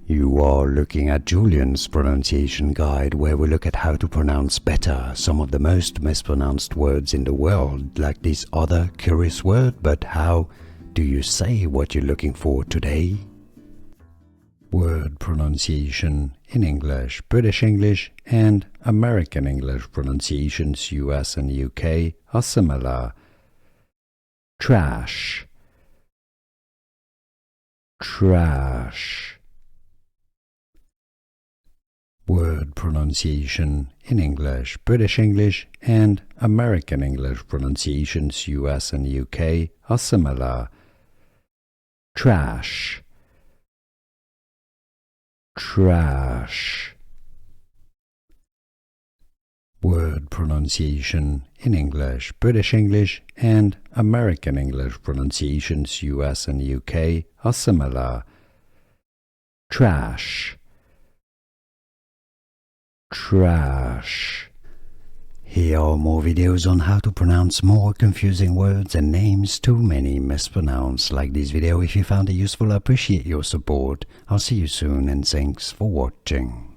You are looking at Julian's pronunciation guide, where we look at how to pronounce better some of the most mispronounced words in the world, like this other curious word. But how do you say what you're looking for today? Word pronunciation in English, British English and American English pronunciations, US and UK, are similar. Trash, trash. Word pronunciation in English, British English and American English pronunciations, US and UK, are similar. Trash, trash. Word pronunciation in English, British English and American English pronunciations, US and UK, are similar. Trash, trash. Here are more videos on how to pronounce more confusing words and names too many mispronounced. Like this video if you found it useful. I appreciate your support. I'll see you soon and thanks for watching.